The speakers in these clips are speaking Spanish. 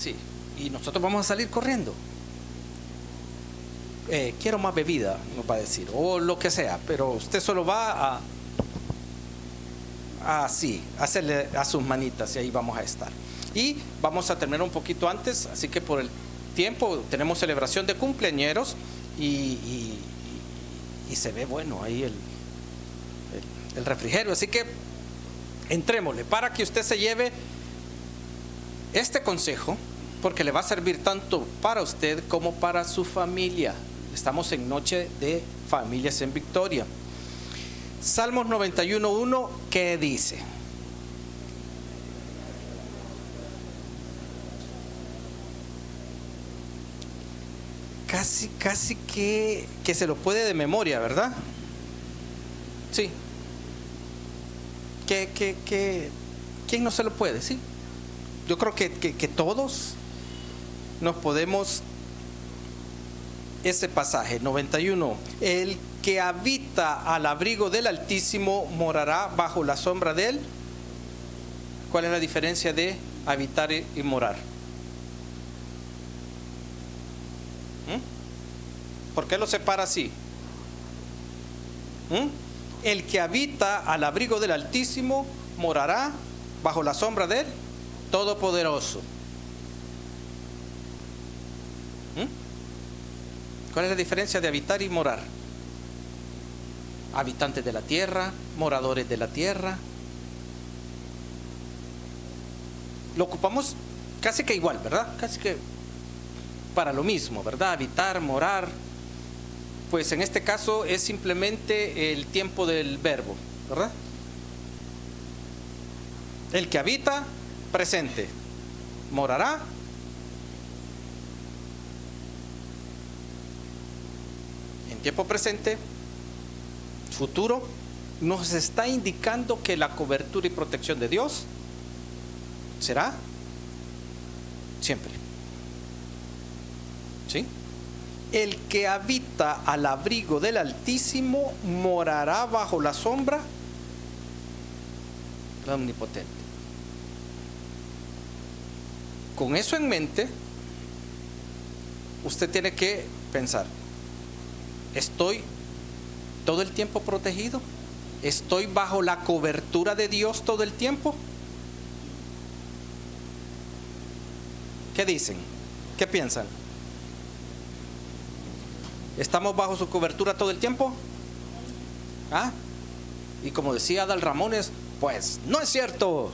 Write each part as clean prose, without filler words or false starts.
Sí, y nosotros vamos a salir corriendo. Quiero más bebida, nos va a decir, o lo que sea, pero usted solo va a así, hacerle a sus manitas y ahí vamos a estar. Y vamos a terminar un poquito antes, así que por el tiempo tenemos celebración de cumpleañeros y se ve bueno ahí el refrigerio, así que entrémosle para que usted se lleve este consejo, porque le va a servir tanto para usted como para su familia. Estamos en Noche de Familias en Victoria. Salmos 91:1, ¿qué dice? Casi que se lo puede de memoria, ¿verdad? Sí. ¿Quién no se lo puede? Sí. Yo creo que todos nos podemos ese pasaje, 91. El que habita al abrigo del Altísimo morará bajo la sombra de él. ¿Cuál es la diferencia de habitar y morar? ¿Por qué lo separa así? El que habita al abrigo del Altísimo morará bajo la sombra del Todopoderoso. ¿Cuál es la diferencia de habitar y morar? Habitantes de la tierra, moradores de la tierra. Lo ocupamos casi que igual, ¿verdad? Casi que para lo mismo, ¿verdad? Habitar, morar. Pues en este caso es simplemente el tiempo del verbo, ¿verdad? El que habita, presente. Morará. En tiempo presente, futuro, nos está indicando que la cobertura y protección de Dios será siempre. ¿Sí? El que habita al abrigo del Altísimo morará bajo la sombra del Omnipotente. Con eso en mente, usted tiene que pensar: ¿estoy todo el tiempo protegido? ¿Estoy bajo la cobertura de Dios todo el tiempo? ¿Qué dicen? ¿Qué piensan? ¿Estamos bajo su cobertura todo el tiempo? ¿Ah? Y como decía Adal Ramones, pues no es cierto.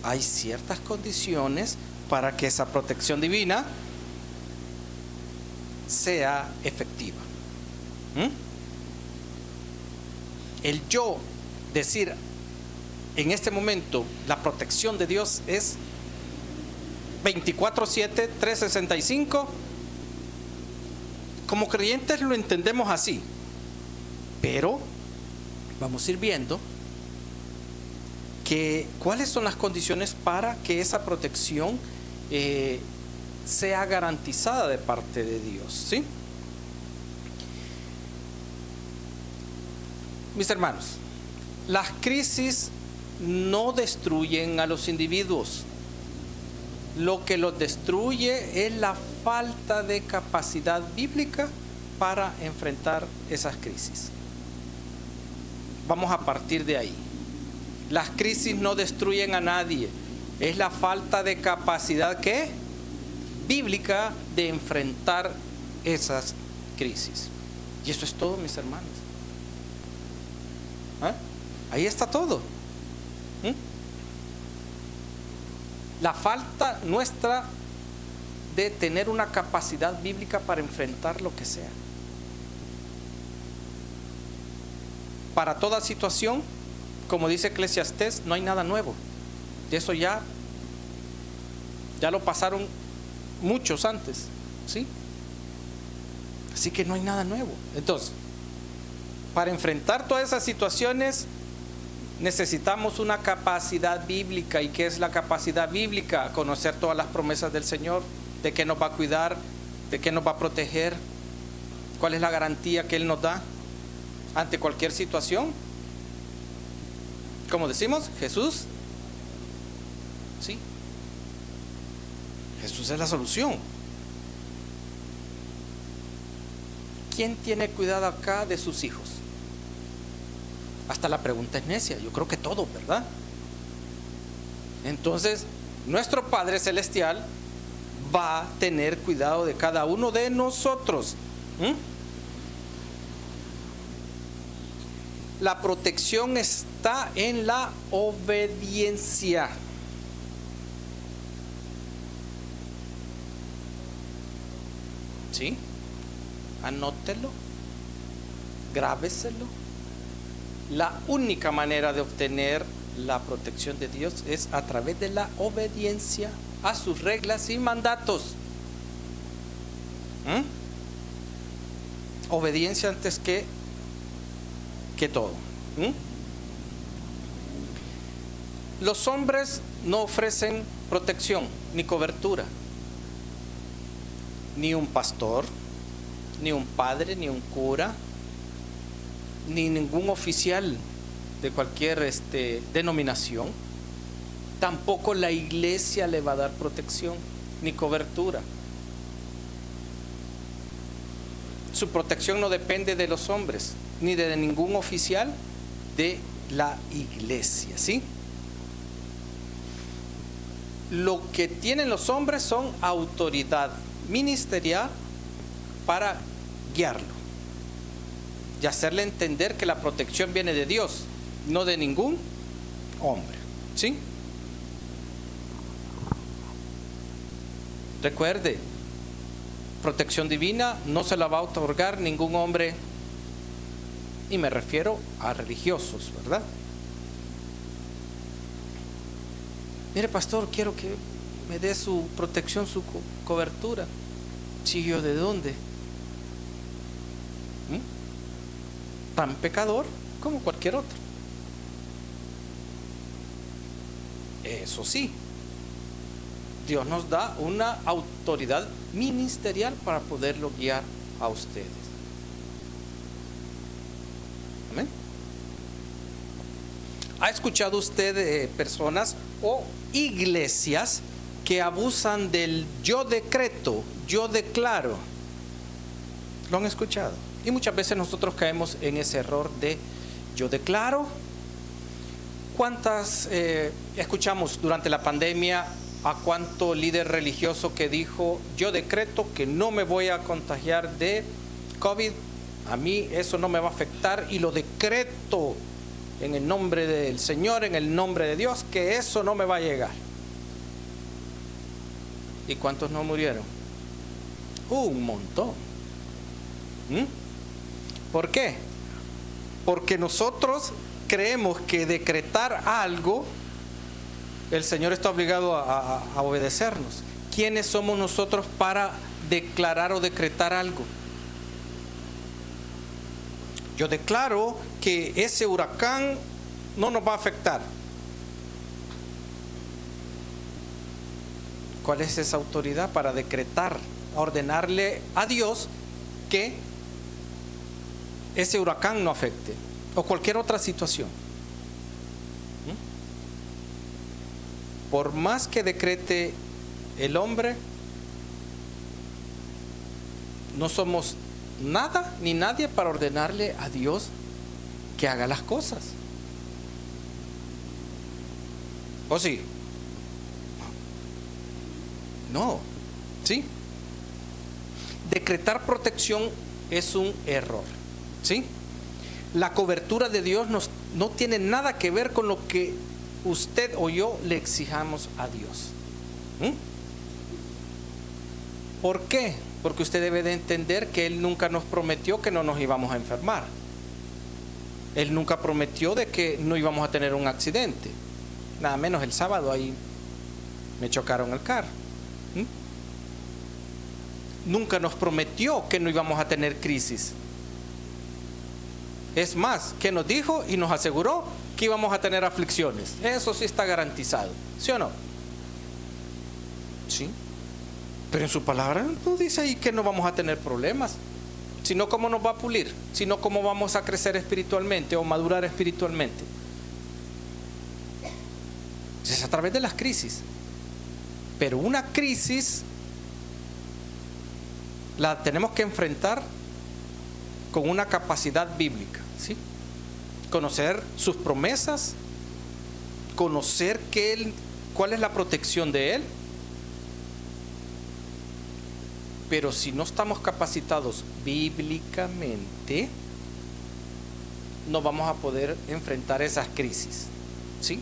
Hay ciertas condiciones para que esa protección divina sea efectiva. El yo decir en este momento la protección de Dios es 24/7, 365. Como creyentes lo entendemos así, pero vamos a ir viendo que cuáles son las condiciones para que esa protección sea garantizada de parte de Dios, ¿sí? Mis hermanos, las crisis no destruyen a los individuos. Lo que los destruye es la falta de capacidad bíblica para enfrentar esas crisis. Vamos a partir de ahí. Las crisis no destruyen a nadie. Es la falta de capacidad bíblica de enfrentar esas crisis. Y eso es todo, mis hermanos. Ahí está todo. La falta nuestra de tener una capacidad bíblica para enfrentar lo que sea. Para toda situación, como dice Eclesiastés, no hay nada nuevo. De eso ya lo pasaron muchos antes, ¿sí? Así que no hay nada nuevo. Entonces, para enfrentar todas esas situaciones necesitamos una capacidad bíblica. ¿Y qué es la capacidad bíblica? Conocer todas las promesas del Señor, de qué nos va a cuidar, de qué nos va a proteger, cuál es la garantía que Él nos da ante cualquier situación. Como decimos, Jesús ¿sí? Jesús es la solución. ¿Quién tiene cuidado acá de sus hijos? Hasta la pregunta es necia. Yo creo que todo, ¿verdad? Entonces, nuestro Padre Celestial va a tener cuidado de cada uno de nosotros. La protección está en la obediencia. ¿Sí? Anótelo, grábeselo. La única manera de obtener la protección de Dios es a través de la obediencia a sus reglas y mandatos. Obediencia antes que todo. Los hombres no ofrecen protección ni cobertura. Ni un pastor, ni un padre, ni un cura, ni ningún oficial de cualquier denominación. Tampoco la iglesia le va a dar protección ni cobertura. Su protección no depende de los hombres, ni de ningún oficial de la iglesia, ¿sí? Lo que tienen los hombres son autoridad ministerial para guiarlo y hacerle entender que la protección viene de Dios, no de ningún hombre, ¿sí? Recuerde, protección divina no se la va a otorgar ningún hombre, y me refiero a religiosos, ¿verdad? Mire, pastor, quiero que me dé su protección, su cobertura. ¿Sí, yo de dónde? Tan pecador como cualquier otro. Eso sí, Dios nos da una autoridad ministerial para poderlo guiar a ustedes. Amén. ¿Ha escuchado usted personas o iglesias que abusan del yo decreto, yo declaro? ¿Lo han escuchado? Y muchas veces nosotros caemos en ese error de yo declaro. ¿Cuántas escuchamos durante la pandemia a cuánto líder religioso que dijo yo decreto que no me voy a contagiar de COVID? A mí eso no me va a afectar y lo decreto en el nombre del Señor, en el nombre de Dios, que eso no me va a llegar. ¿Y cuántos no murieron? Un montón. ¿Por qué? Porque nosotros creemos que decretar algo, el Señor está obligado a obedecernos. ¿Quiénes somos nosotros para declarar o decretar algo? Yo declaro que ese huracán no nos va a afectar. ¿Cuál es esa autoridad para decretar, ordenarle a Dios que ese huracán no afecte? O cualquier otra situación. Por más que decrete el hombre, no somos nada ni nadie para ordenarle a Dios que haga las cosas. ¿O sí? No. ¿Sí? Decretar protección es un error. ¿Sí? La cobertura de Dios no tiene nada que ver con lo que usted o yo le exijamos a Dios. ¿Por qué? Porque usted debe de entender que Él nunca nos prometió que no nos íbamos a enfermar. Él nunca prometió de que no íbamos a tener un accidente. Nada menos el sábado ahí me chocaron el carro. Nunca nos prometió que no íbamos a tener crisis. Es más, que nos dijo y nos aseguró que íbamos a tener aflicciones. Eso sí está garantizado, ¿sí o no? Sí. Pero en su palabra no dice ahí que no vamos a tener problemas. Si no, ¿cómo nos va a pulir? Si no, ¿cómo vamos a crecer espiritualmente o madurar espiritualmente? Es a través de las crisis. Pero una crisis la tenemos que enfrentar con una capacidad bíblica, ¿sí? Conocer sus promesas, conocer cuál es la protección de Él. Pero si no estamos capacitados bíblicamente, no vamos a poder enfrentar esas crisis, ¿sí?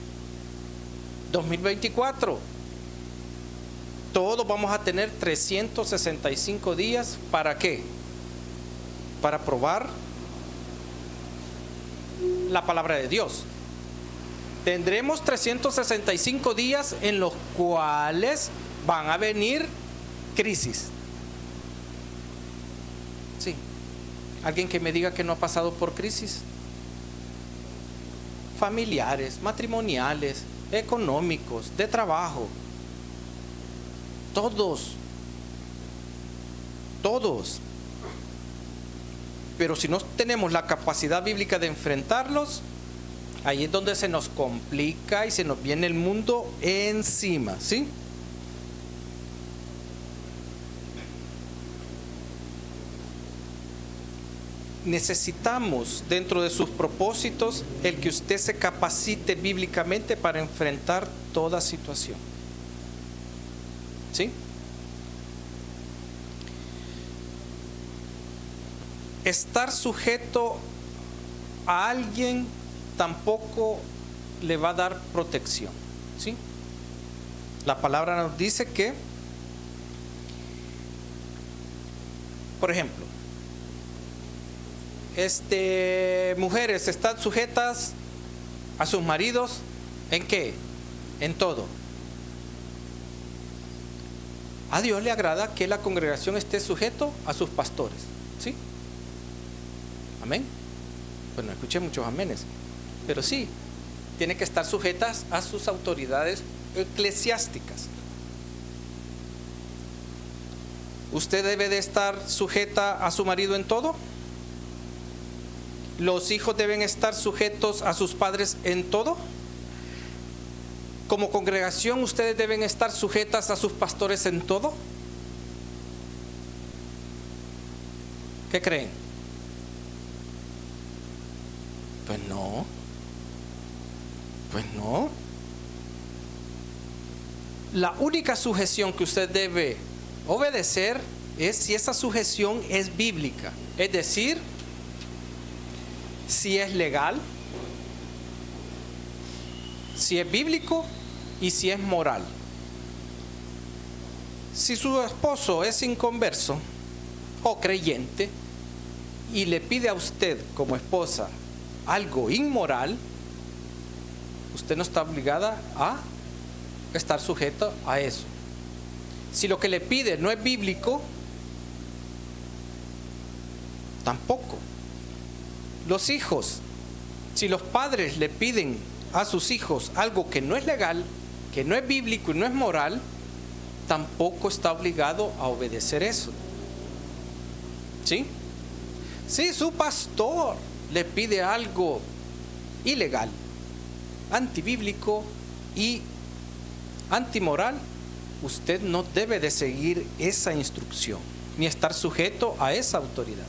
2024, todos vamos a tener 365 días. ¿Para qué? Para probar la palabra de Dios. Tendremos 365 días en los cuales van a venir crisis. Sí. ¿Alguien que me diga que no ha pasado por crisis? Familiares, matrimoniales, económicos, de trabajo. Todos. Pero si no tenemos la capacidad bíblica de enfrentarlos, ahí es donde se nos complica y se nos viene el mundo encima, ¿sí? Necesitamos, dentro de sus propósitos, el que usted se capacite bíblicamente para enfrentar toda situación, ¿sí? Estar sujeto a alguien tampoco le va a dar protección, ¿sí? La palabra nos dice que, por ejemplo, mujeres están sujetas a sus maridos, ¿en qué? En todo. A Dios le agrada que la congregación esté sujeto a sus pastores, ¿sí? Amén. Bueno, escuché muchos amenes, pero sí, tiene que estar sujetas a sus autoridades eclesiásticas. ¿Usted debe de estar sujeta a su marido en todo? ¿Los hijos deben estar sujetos a sus padres en todo? Como congregación, ¿ustedes deben estar sujetas a sus pastores en todo? ¿Qué creen? Pues no. La única sujeción que usted debe obedecer es si esa sujeción es bíblica, es decir, si es legal, si es bíblico y si es moral. Si su esposo es inconverso o creyente y le pide a usted como esposa algo inmoral, usted no está obligada a estar sujeta a eso. Si lo que le pide no es bíblico, tampoco. Los hijos, si los padres le piden a sus hijos algo que no es legal, que no es bíblico y no es moral, tampoco está obligado a obedecer eso. ¿Sí? Si su pastor le pide algo ilegal, antibíblico y antimoral, usted no debe de seguir esa instrucción ni estar sujeto a esa autoridad.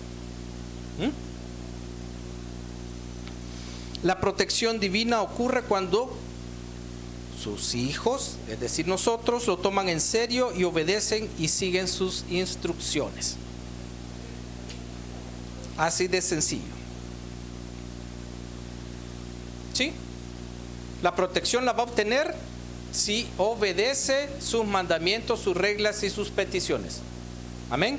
La protección divina ocurre cuando sus hijos, es decir, nosotros, lo toman en serio y obedecen y siguen sus instrucciones. Así de sencillo. ¿Sí? La protección la va a obtener si obedece sus mandamientos, sus reglas y sus peticiones. Amén.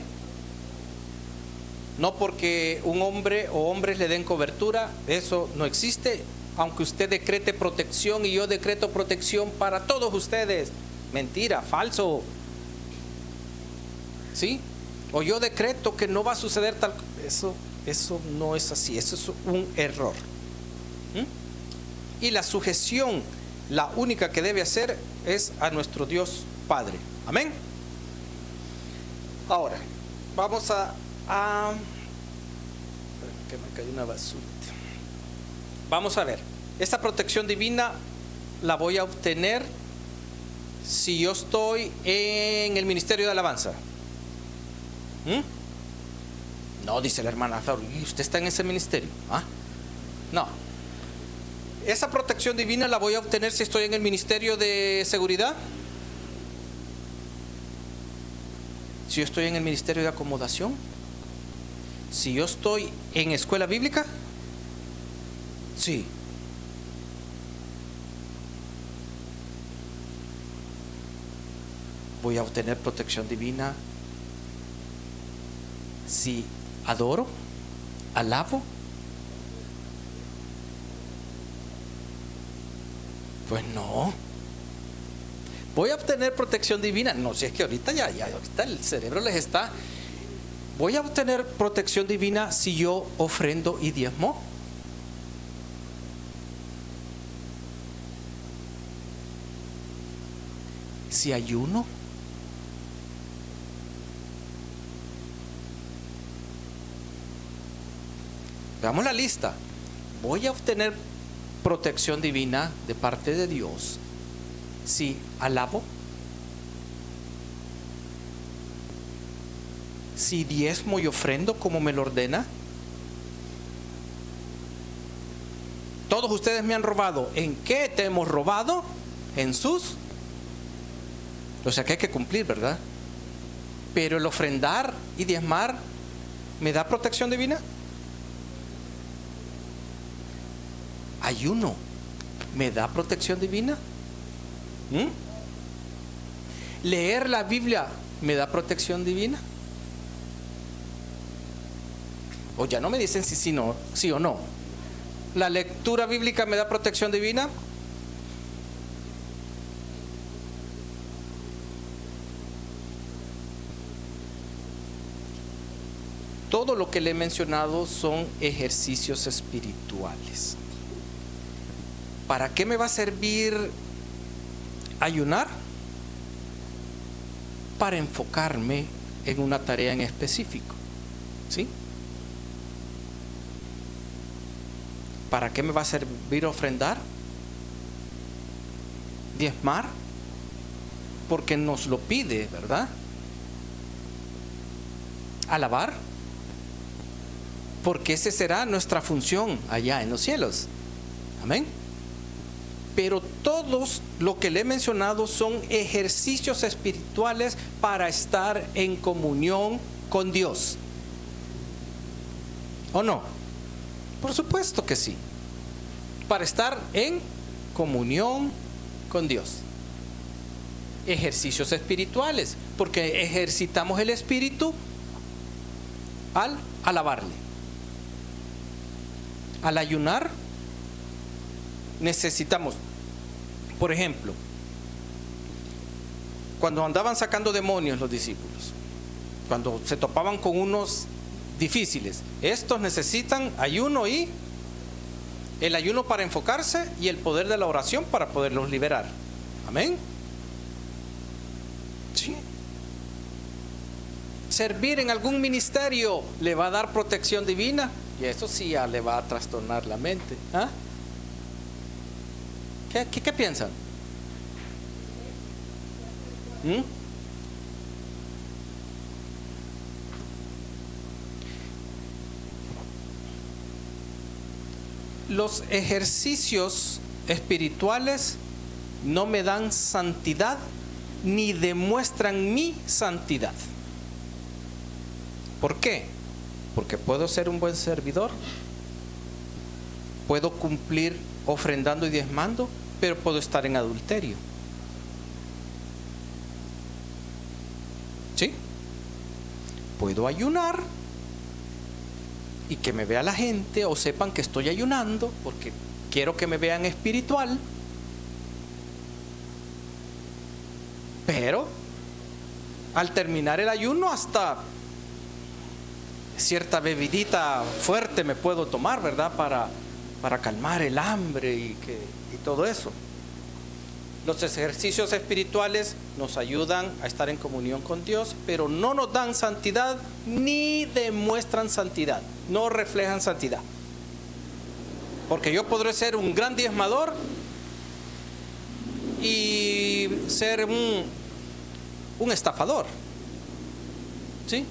No porque un hombre o hombres le den cobertura, eso no existe. Aunque usted decrete protección y yo decreto protección para todos ustedes, mentira, falso. ¿Sí? O yo decreto que no va a suceder tal, eso no es así, eso es un error. Y la sujeción, la única que debe hacer es a nuestro Dios Padre. Amén. Ahora, vamos que me cayó una basura. Vamos a ver, esta protección divina la voy a obtener si yo estoy en el ministerio de alabanza? No, dice la hermana Flor, ¿y usted está en ese ministerio? No. ¿Esa protección divina la voy a obtener si estoy en el ministerio de seguridad? Si yo estoy en el ministerio de acomodación, si yo estoy en escuela bíblica, sí. Voy a obtener protección divina si adoro, alabo. Pues no. Voy a obtener protección divina. No, si es que ahorita ahorita el cerebro les está. Voy a obtener protección divina si yo ofrendo y diezmo. Si ayuno. Veamos la lista. Voy a obtener protección divina de parte de Dios si alabo, si diezmo y ofrendo como me lo ordena. Todos ustedes me han robado. ¿En qué te hemos robado? En sus. O sea que hay que cumplir, ¿verdad? Pero el ofrendar y diezmar ¿me da protección divina? Ayuno ¿me da protección divina? Leer la Biblia ¿me da protección divina? O ya no me dicen si sí, no, sí o no. ¿La lectura bíblica me da protección divina? Todo lo que le he mencionado son ejercicios espirituales. ¿Para qué me va a servir ayunar? Para enfocarme en una tarea en específico. ¿Sí? ¿Para qué me va a servir ofrendar? Diezmar, porque nos lo pide, ¿verdad? Alabar, porque esa será nuestra función allá en los cielos. Amén. Pero todos lo que le he mencionado son ejercicios espirituales para estar en comunión con Dios. ¿O no? Por supuesto que sí. Para estar en comunión con Dios. Ejercicios espirituales, porque ejercitamos el espíritu al alabarle. Al ayunar necesitamos, por ejemplo, cuando andaban sacando demonios los discípulos, cuando se topaban con unos difíciles, estos necesitan ayuno y el ayuno para enfocarse y el poder de la oración para poderlos liberar. Amén. Sí. Servir en algún ministerio le va a dar protección divina, y eso sí ya le va a trastornar la mente. ¿Qué piensan? Los ejercicios espirituales no me dan santidad ni demuestran mi santidad. ¿Por qué? Porque puedo ser un buen servidor, puedo cumplir ofrendando y diezmando, pero puedo estar en adulterio. ¿Sí? Puedo ayunar y que me vea la gente o sepan que estoy ayunando porque quiero que me vean espiritual, pero al terminar el ayuno hasta cierta bebidita fuerte me puedo tomar, ¿verdad? Para calmar el hambre y todo eso. Los ejercicios espirituales nos ayudan a estar en comunión con Dios, pero no nos dan santidad ni demuestran santidad, no reflejan santidad. Porque yo podré ser un gran diezmador, ser un estafador. ¿Sí?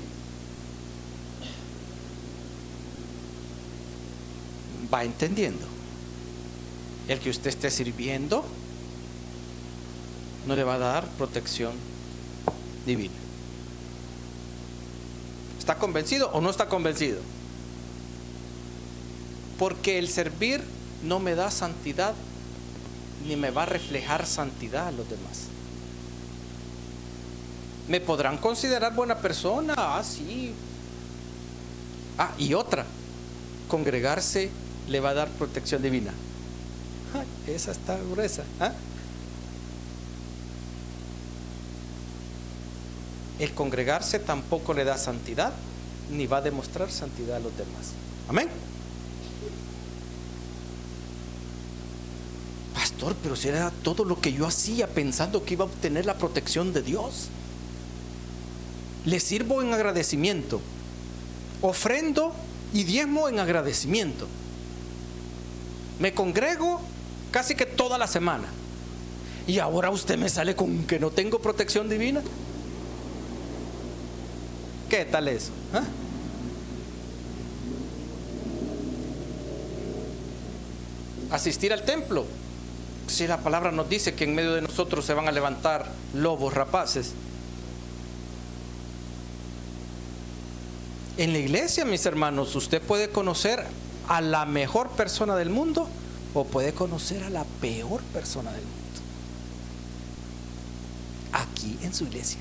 Va entendiendo. El que usted esté sirviendo no le va a dar protección divina. ¿Está convencido o no está convencido? Porque el servir no me da santidad, ni me va a reflejar santidad a los demás. Me podrán considerar buena persona, sí. Y otra, congregarse le va a dar protección divina. Esa está gruesa. El congregarse tampoco le da santidad, ni va a demostrar santidad a los demás. Amén. Pastor, pero si era todo lo que yo hacía pensando que iba a obtener la protección de Dios. Le sirvo en agradecimiento, ofrendo y diezmo en agradecimiento. Me congrego casi que toda la semana. Y ahora usted me sale con que no tengo protección divina. ¿Qué tal eso? Asistir al templo. Si la palabra nos dice que en medio de nosotros se van a levantar lobos rapaces. En la iglesia, mis hermanos, usted puede conocer a la mejor persona del mundo o puede conocer a la peor persona del mundo. Aquí en su iglesia.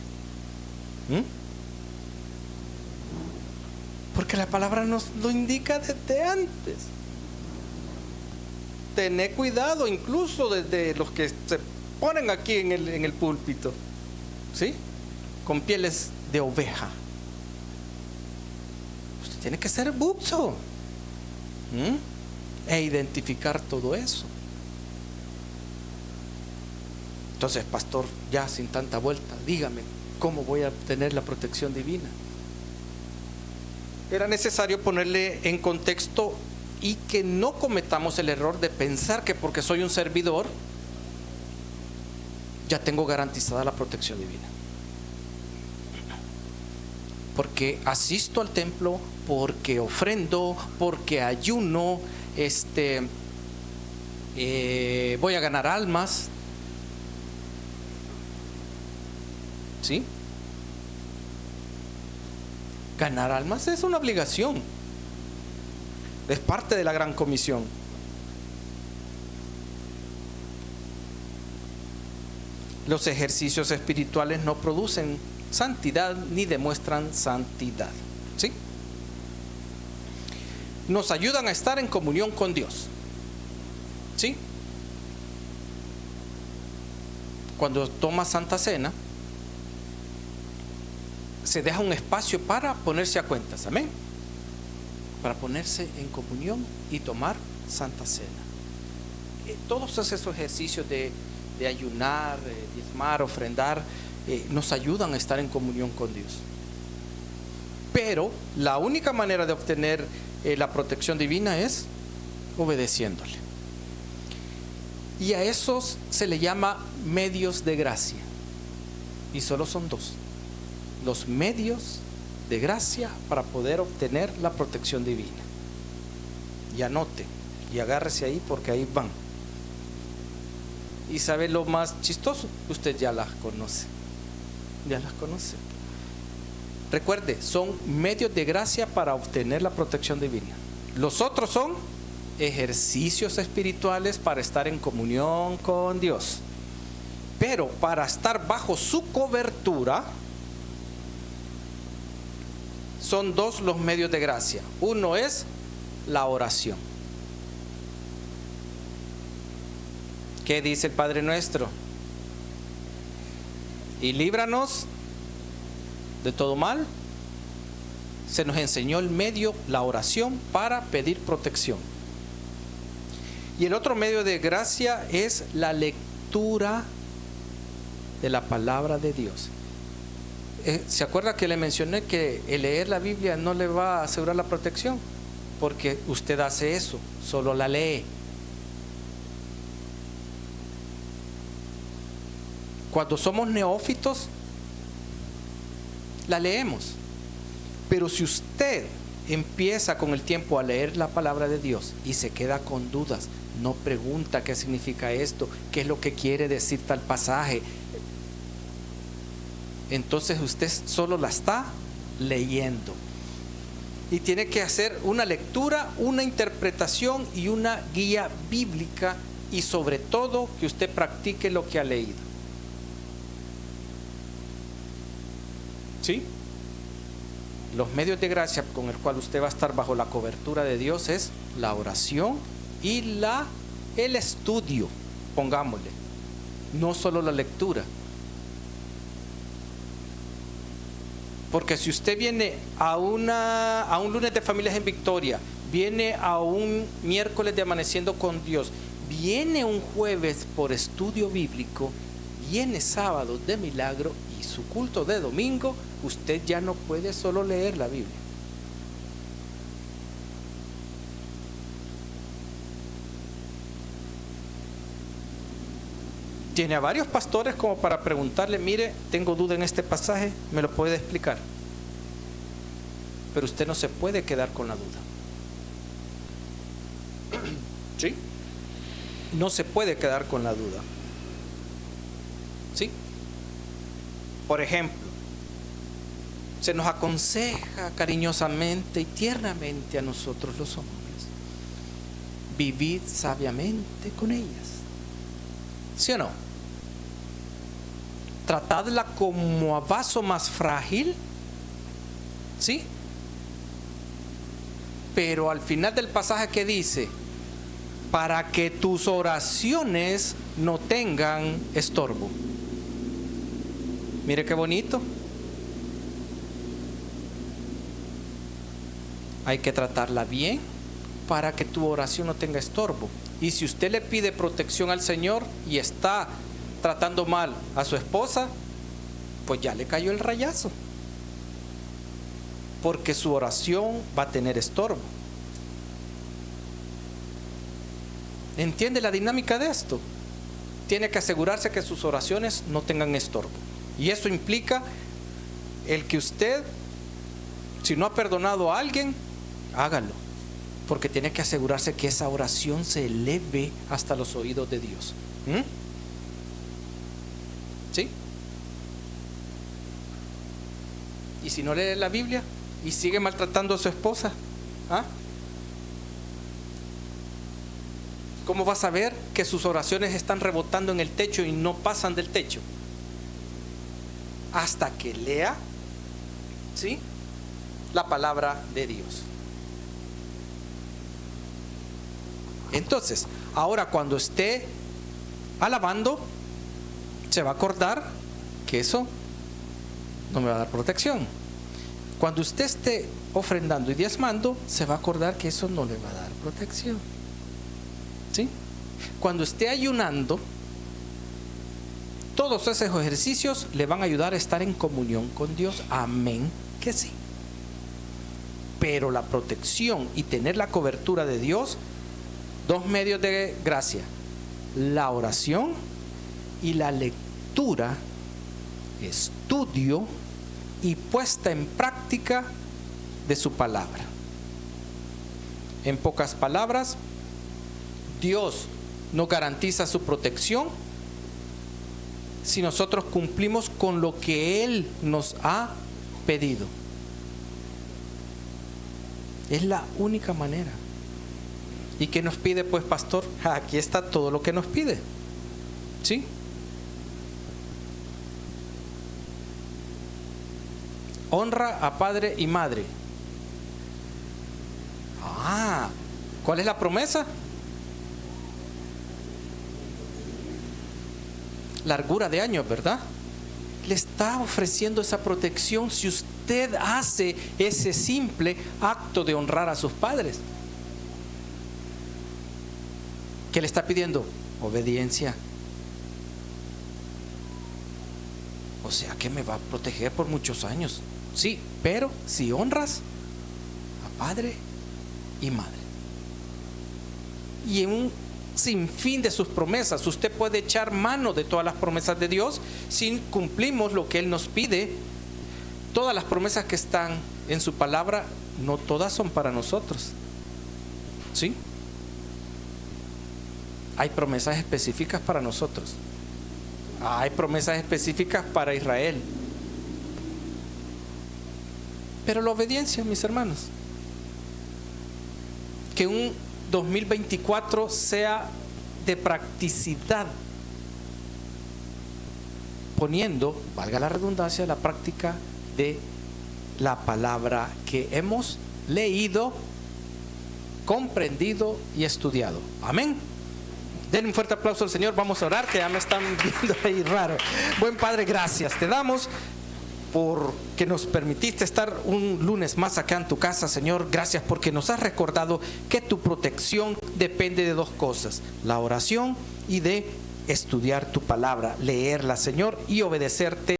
Porque la palabra nos lo indica desde antes. Tené cuidado incluso desde los que se ponen aquí en el púlpito, ¿sí? Con pieles de oveja. Usted tiene que ser buzo e identificar todo eso. Entonces, pastor, ya sin tanta vuelta, dígame, ¿cómo voy a obtener la protección divina? Era necesario ponerle en contexto y que no cometamos el error de pensar que porque soy un servidor ya tengo garantizada la protección divina. Porque asisto al templo, porque ofrendo, porque ayuno, voy a ganar almas, ¿sí? Ganar almas es una obligación, es parte de la gran comisión. Los ejercicios espirituales no producen santidad ni demuestran santidad, ¿sí? Nos ayudan a estar en comunión con Dios, ¿sí? Cuando toma Santa Cena, se deja un espacio para ponerse a cuentas, amén, para ponerse en comunión y tomar Santa Cena. Todos esos ejercicios de ayunar, diezmar, ofrendar, nos ayudan a estar en comunión con Dios. Pero la única manera de obtener la protección divina es obedeciéndole. Y a esos se le llama medios de gracia. Y solo son dos. Los medios de gracia para poder obtener la protección divina. Y anote y agárrese ahí porque ahí van. Y sabe lo más chistoso, usted ya las conoce. Ya las conoce. Recuerde, son medios de gracia para obtener la protección divina. Los otros son ejercicios espirituales para estar en comunión con Dios. Pero para estar bajo su cobertura, son dos los medios de gracia. Uno es la oración. ¿Qué dice el Padre Nuestro? Y líbranos de todo mal. Se nos enseñó el medio, la oración, para pedir protección. Y el otro medio de gracia es la lectura de la palabra de Dios. ¿Se acuerda que le mencioné que el leer la Biblia no le va a asegurar la protección? Porque usted hace eso, solo la lee. Cuando somos neófitos, la leemos. Pero si usted empieza con el tiempo a leer la palabra de Dios y se queda con dudas, no pregunta qué significa esto, qué es lo que quiere decir tal pasaje, entonces usted solo la está leyendo. Y tiene que hacer una lectura, una interpretación y una guía bíblica, y sobre todo que usted practique lo que ha leído. ¿Sí? Los medios de gracia con el cual usted va a estar bajo la cobertura de Dios es la oración y el estudio, pongámosle, no solo la lectura. Porque si usted viene a un lunes de familias en Victoria, viene a un miércoles de amaneciendo con Dios, viene un jueves por estudio bíblico, viene sábado de milagro y su culto de domingo, usted ya no puede solo leer la Biblia. Tiene a varios pastores como para preguntarle: mire, tengo duda en este pasaje, ¿me lo puede explicar? Pero usted no se puede quedar con la duda. ¿Sí? No se puede quedar con la duda. ¿Sí? Por ejemplo, se nos aconseja cariñosamente y tiernamente a nosotros los hombres: vivid sabiamente con ellas. ¿Sí o no? Tratadla como a vaso más frágil, ¿sí? Pero al final del pasaje, ¿qué dice? Para que tus oraciones no tengan estorbo. Mire qué bonito. Hay que tratarla bien para que tu oración no tenga estorbo. Y si usted le pide protección al Señor y está tratando mal a su esposa, pues ya le cayó el rayazo, porque su oración va a tener estorbo. ¿Entiende la dinámica de esto? Tiene que asegurarse que sus oraciones no tengan estorbo. Y eso implica el que usted, si no ha perdonado a alguien, hágalo, porque tiene que asegurarse que esa oración se eleve hasta los oídos de Dios. ¿Sí? Y si no lee la Biblia y sigue maltratando a su esposa, ¿cómo va a saber que sus oraciones están rebotando en el techo y no pasan del techo? Hasta que lea, ¿sí?, la palabra de Dios. Entonces, ahora cuando esté alabando, se va a acordar que eso no me va a dar protección. Cuando usted esté ofrendando y diezmando, se va a acordar que eso no le va a dar protección. ¿Sí? Cuando esté ayunando, todos esos ejercicios le van a ayudar a estar en comunión con Dios. Amén, que sí. Pero la protección y tener la cobertura de Dios, dos medios de gracia: la oración y la lectura, estudio y puesta en práctica de su palabra. En pocas palabras, Dios nos garantiza su protección si nosotros cumplimos con lo que Él nos ha pedido. Es la única manera. ¿Y qué nos pide, pues, pastor? Aquí está todo lo que nos pide. ¿Sí? Honra a padre y madre. ¿Cuál es la promesa? Largura de años, ¿verdad? Le está ofreciendo esa protección si usted hace ese simple acto de honrar a sus padres. ¿Qué le está pidiendo? Obediencia. O sea que me va a proteger por muchos años. Sí, pero si honras a padre y madre. Y en sin fin de sus promesas. Usted puede echar mano de todas las promesas de Dios si cumplimos lo que Él nos pide. Todas las promesas que están en su palabra, no todas son para nosotros. ¿Sí? Hay promesas específicas para nosotros. Hay promesas específicas para Israel. Pero la obediencia, mis hermanos, que un 2024 sea de practicidad, poniendo, valga la redundancia, la práctica de la palabra que hemos leído, comprendido y estudiado. Amén. Den un fuerte aplauso al Señor. Vamos a orar, que ya me están viendo ahí raro. Buen Padre, gracias te damos porque nos permitiste estar un lunes más acá en tu casa, Señor. Gracias porque nos has recordado que tu protección depende de dos cosas: la oración y de estudiar tu palabra, leerla, Señor, y obedecerte